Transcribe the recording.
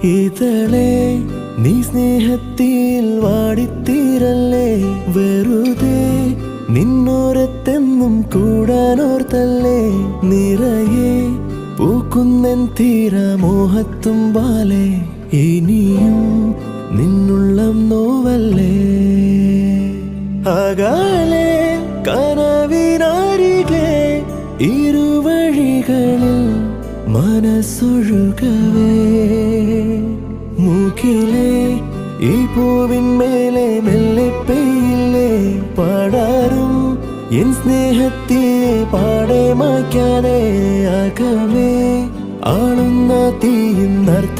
ഇതളെ നീ സ്നേഹത്തിൽ വാടിത്തീരല്ലേ, വെറുതെ നിന്നോരത്തെന്നും കൂടാനോർത്തല്ലേ. നിറയെ പൂക്കുന്നൻ തീരമോഹത്തുമ്പാലെ, ഇനിയും നിന്നുള്ളം നോവല്ലേ. അകലെ കനവിനരികെ ഇരുവഴികളിൽ മനസ്സൊഴുകവേ, മൂക്കിലെ ഈ പൂവിന്മേലെ മെല്ലെ പെയ്യില്ലേ പാടാറും എൻ സ്നേഹത്തെ പാടെ മായ്ക്കാതെ. അകമേ ആളുന്ന തീയും